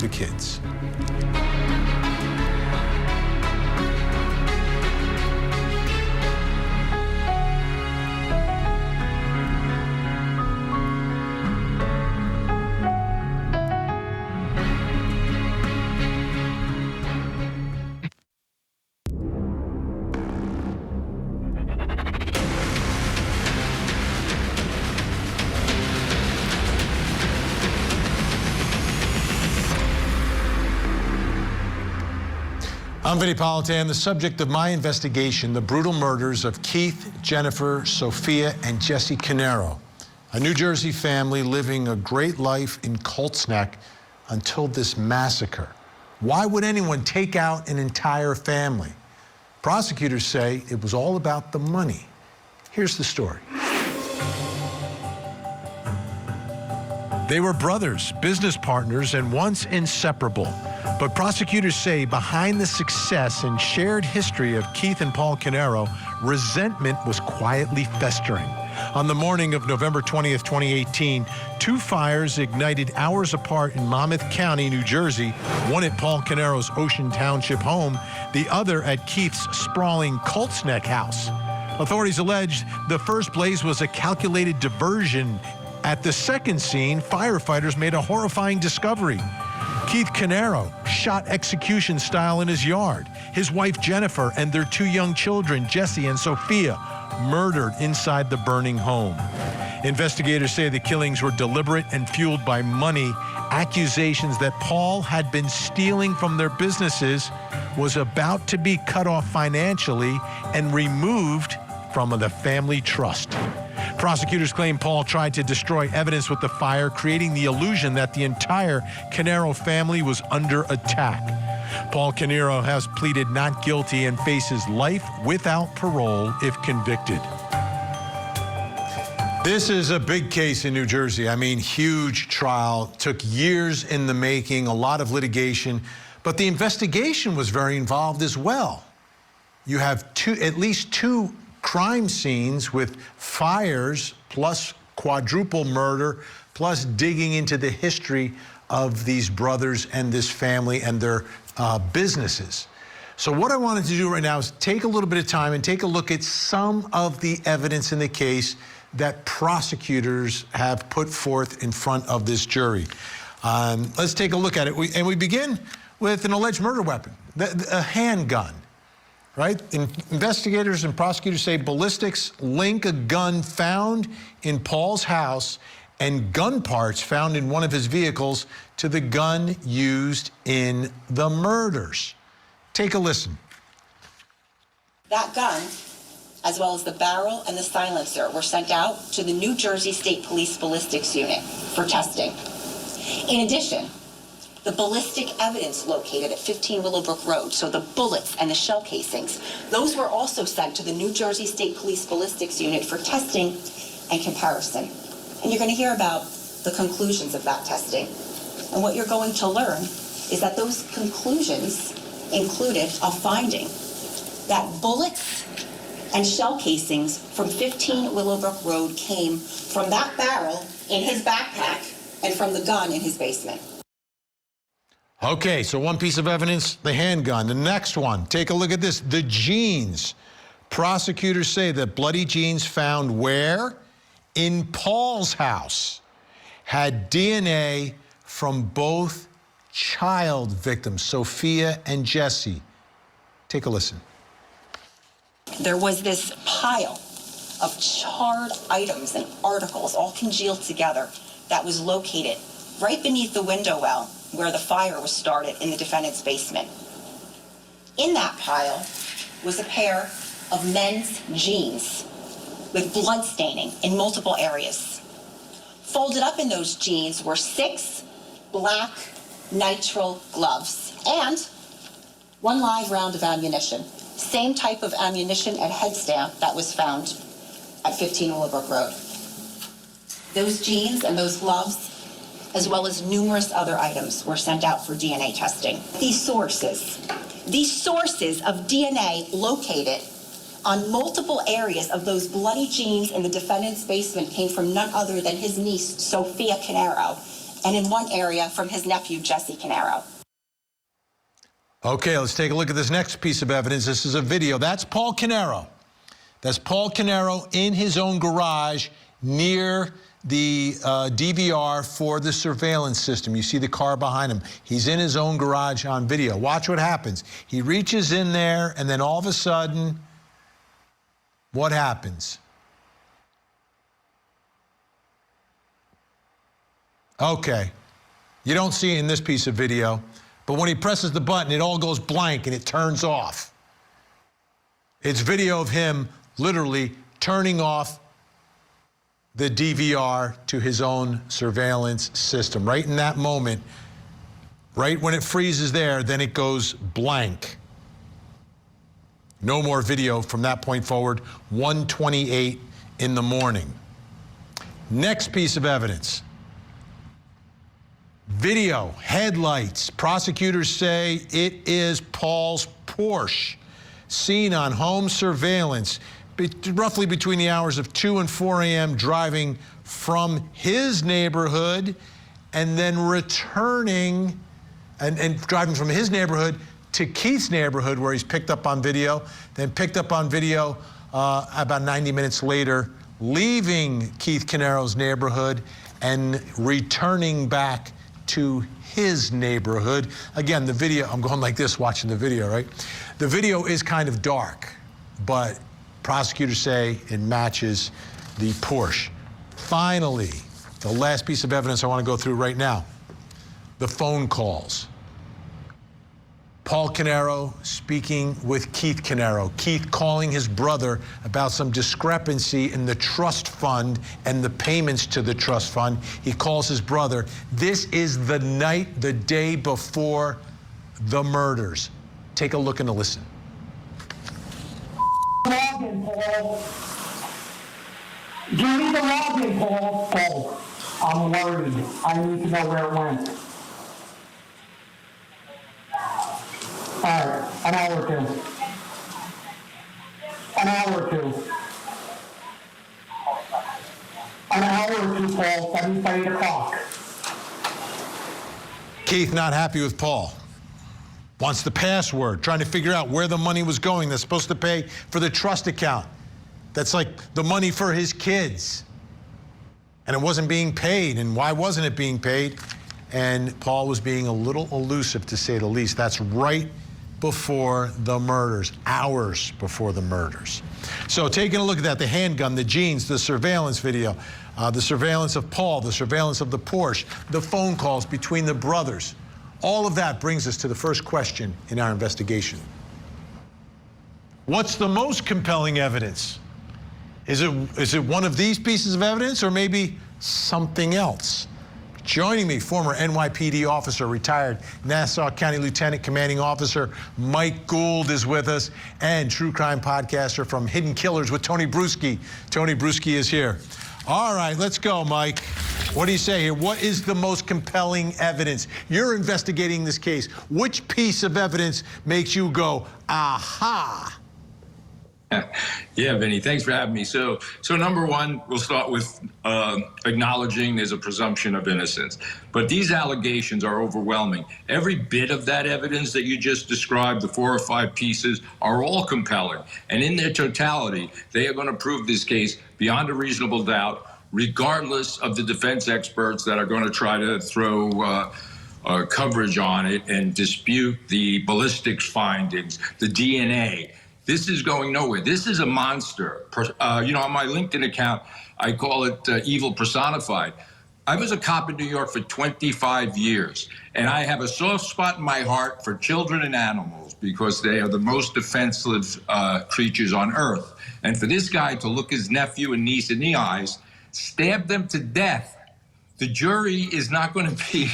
the kids. I'm Vinny Politan, the subject of my investigation, the brutal murders of Keith, Jennifer, Sophia, and Jesse Canero, a New Jersey family living a great life in Colts Neck until this massacre. Why would anyone take out an entire family? Prosecutors say it was all about the money. Here's the story. They were brothers, business partners, and once inseparable. But prosecutors say behind the success and shared history of Keith and Paul Canero, resentment was quietly festering. On the morning of November 20th, 2018, two fires ignited hours apart in Monmouth County, New Jersey, one at Paul Canero's Ocean Township home, the other at Keith's sprawling Colts Neck house. Authorities alleged the first blaze was a calculated diversion. At the second scene, firefighters made a horrifying discovery. Keith Canero shot execution style in his yard. His wife Jennifer and their two young children, Jesse and Sophia, murdered inside the burning home. Investigators say the killings were deliberate and fueled by money. Accusations that Paul had been stealing from their businesses, was about to be cut off financially and removed from the family trust. Prosecutors claim Paul tried to destroy evidence with the fire, creating the illusion that the entire Canero family was under attack. Paul Canero has pleaded not guilty and faces life without parole if convicted. This is a big case in New Jersey. I mean, huge trial, took years in the making, a lot of litigation, but the investigation was very involved as well. You have at least two crime scenes with fires, plus quadruple murder, plus digging into the history of these brothers and this family and their businesses. So what I wanted to do right now is take a little bit of time and take a look at some of the evidence in the case that prosecutors have put forth in front of this jury. Let's take a look at it. We begin with an alleged murder weapon, a handgun. Right? Investigators and prosecutors say ballistics link a gun found in Paul's house and gun parts found in one of his vehicles to the gun used in the murders. Take a listen. That gun, as well as the barrel and the silencer, were sent out to the New Jersey State Police Ballistics Unit for testing. In addition, the ballistic evidence located at 15 Willowbrook Road, so the bullets and the shell casings, those were also sent to the New Jersey State Police Ballistics Unit for testing and comparison. And you're going to hear about the conclusions of that testing. And what you're going to learn is that those conclusions included a finding that bullets and shell casings from 15 Willowbrook Road came from that barrel in his backpack and from the gun in his basement. Okay, so one piece of evidence, the handgun. The next one, take a look at this, the jeans. Prosecutors say that bloody jeans found where? In Paul's house had DNA from both child victims, Sophia and Jesse. Take a listen. There was this pile of charred items and articles all congealed together that was located right beneath the window well where the fire was started in the defendant's basement. In that pile was a pair of men's jeans with blood staining in multiple areas. Folded up in those jeans were 6 black nitrile gloves and 1 live round of ammunition. Same type of ammunition and head stamp that was found at 15 Willowbrook Road. Those jeans and those gloves, as well as numerous other items, were sent out for DNA testing. These sources of DNA located on multiple areas of those bloody jeans in the defendant's basement came from none other than his niece, Sophia Canero, and in one area from his nephew, Jesse Canaro. Okay, let's take a look at this next piece of evidence. This is a video. That's Paul Canaro. That's Paul Canaro in his own garage near the DVR for the surveillance system. You see the car behind him. He's in his own garage on video. Watch what happens. He reaches in there, and then all of a sudden, what happens? Okay. You don't see it in this piece of video, but when he presses the button, it all goes blank and it turns off. It's video of him literally turning off the DVR to his own surveillance system. Right in that moment, right when it freezes there, then it goes blank. No more video from that point forward, 1:28 in the morning. Next piece of evidence. Video, headlights. Prosecutors say it is Paul's Porsche, seen on home surveillance, roughly between the hours of 2 and 4 a.m., driving from his neighborhood and then returning and driving from his neighborhood to Keith's neighborhood, where he's picked up on video, then picked up on video about 90 minutes later, leaving Keith Canaro's neighborhood and returning back to his neighborhood. Again, the video, I'm going like this watching the video, right? The video is kind of dark, but prosecutors say it matches the Porsche. Finally, the last piece of evidence I want to go through right now, the phone calls. Paul Canaro speaking with Keith Canaro. Keith calling his brother about some discrepancy in the trust fund and the payments to the trust fund. He calls his brother. This is the night, the day before the murders. Take a look and a listen. Login, Paul. Give me the login, Paul. Paul, I'm worried. I need to know where it went. All right, an hour or two. An hour or two. An hour or two, Paul. That means by 8 o'clock. Keith not happy with Paul. Wants the password, trying to figure out where the money was going. They're supposed to pay for the trust account. That's like the money for his kids. And it wasn't being paid. And why wasn't it being paid? And Paul was being a little elusive, to say the least. That's right before the murders, hours before the murders. So taking a look at that, the handgun, the jeans, the surveillance video, the surveillance of Paul, the surveillance of the Porsche, the phone calls between the brothers. All of that brings us to the first question in our investigation. What's the most compelling evidence? Is it one of these pieces of evidence, or maybe something else? Joining me, former NYPD officer, retired Nassau County Lieutenant Commanding Officer Mike Gould is with us, and true crime podcaster from Hidden Killers with Tony Bruschi. Tony Bruschi is here. All right, let's go, Mike. What do you say here? What is the most compelling evidence? You're investigating this case. Which piece of evidence makes you go, aha? Yeah, Vinny, thanks for having me. So number one, we'll start with acknowledging there's a presumption of innocence. But these allegations are overwhelming. Every bit of that evidence that you just described, the 4 or 5 pieces, are all compelling. And in their totality, they are going to prove this case beyond a reasonable doubt, regardless of the defense experts that are going to try to throw coverage on it and dispute the ballistics findings, the DNA. This is going nowhere. This is a monster. On my LinkedIn account, I call it evil personified. I was a cop in New York for 25 years, and I have a soft spot in my heart for children and animals because they are the most defenseless creatures on earth. And for this guy to look his nephew and niece in the eyes, stab them to death, the jury is not going to be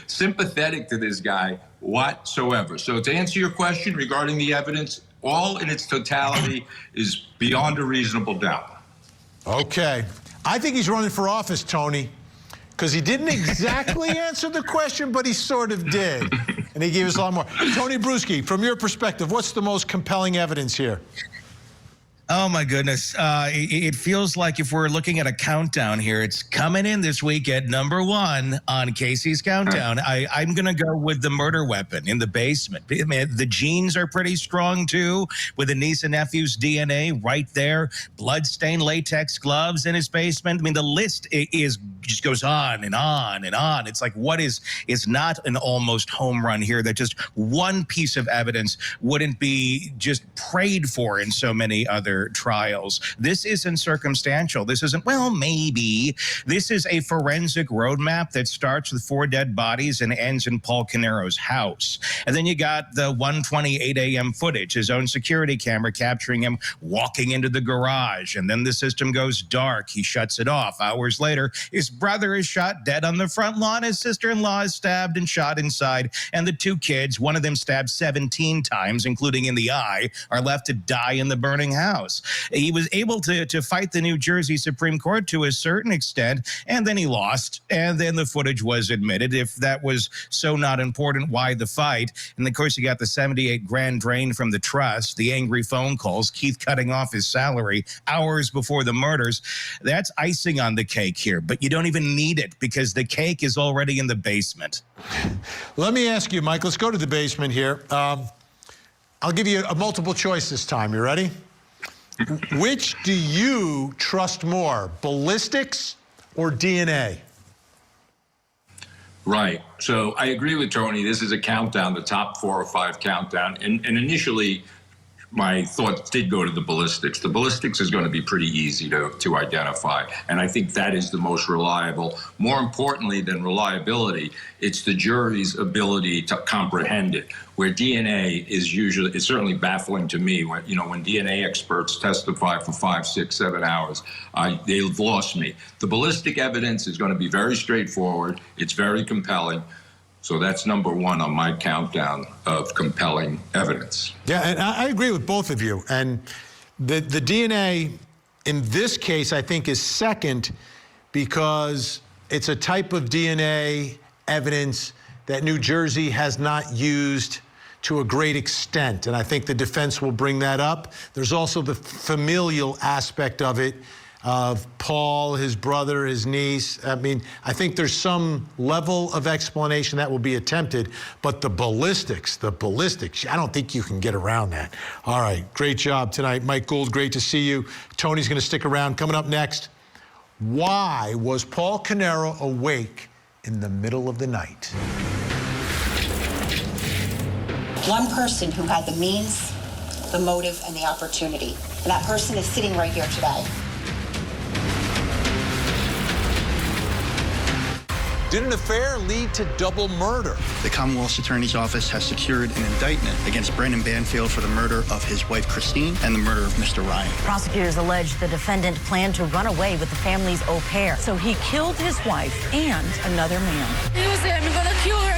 sympathetic to this guy whatsoever. So to answer your question regarding the evidence, all in its totality is beyond a reasonable doubt. Okay. I think he's running for office, Tony, because he didn't exactly answer the question, but he sort of did. And he gave us a lot more. Tony Bruschi, from your perspective, what's the most compelling evidence here? Oh, my goodness. It feels like if we're looking at a countdown here, it's coming in this week at number 1 on Casey's Countdown. I'm going to go with the murder weapon in the basement. I mean, the genes are pretty strong, too, with the niece and nephew's DNA right there. Bloodstained latex gloves in his basement. I mean, the list just goes on and on and on. It's like, what is not an almost home run here that just one piece of evidence wouldn't be just prayed for in so many other trials. This isn't circumstantial. This isn't, well, maybe. This is a forensic roadmap that starts with 4 dead bodies and ends in Paul Canero's house. And then you got the 1:28 a.m. footage, his own security camera capturing him walking into the garage. And then the system goes dark. He shuts it off. Hours later, his brother is shot dead on the front lawn. His sister-in-law is stabbed and shot inside. And the 2 kids, one of them stabbed 17 times, including in the eye, are left to die in the burning house. He was able to fight the New Jersey Supreme Court to a certain extent, and then he lost, and then the footage was admitted. If that was so not important, why the fight? And of course, you got the $78,000 drain from the trust, the angry phone calls, Keith cutting off his salary hours before the murders. That's icing on the cake here, but you don't even need it because the cake is already in the basement. Let me ask you, Mike, let's go to the basement here. I'll give you a multiple choice this time. You ready? Which do you trust more, ballistics or DNA? Right. So I agree with Tony. This is a countdown, the top 4 or 5 countdown. And initially, my thoughts did go to the ballistics. The ballistics is going to be pretty easy to identify. And I think that is the most reliable. More importantly than reliability, it's the jury's ability to comprehend it. Where DNA is usually, it's certainly baffling to me when DNA experts testify for 5, 6, 7 hours, they've lost me. The ballistic evidence is going to be very straightforward. It's very compelling. So that's number 1 on my countdown of compelling evidence. Yeah, and I agree with both of you. And the DNA in this case, I think, is second because it's a type of DNA evidence that New Jersey has not used to a great extent. And I think the defense will bring that up. There's also the familial aspect of it, of Paul, his brother, his niece. I mean, I think there's some level of explanation that will be attempted, but the ballistics, I don't think you can get around that. All right, great job tonight. Mike Gould, great to see you. Tony's going to stick around. Coming up next, why was Paul Canero awake in the middle of the night? One person who had the means, the motive, and the opportunity. And that person is sitting right here today. Did an affair lead to double murder? The Commonwealth's Attorney's Office has secured an indictment against Brendan Banfield for the murder of his wife, Christine, and the murder of Mr. Ryan. Prosecutors allege the defendant planned to run away with the family's au pair. So he killed his wife and another man. He was saying, I'm gonna kill her.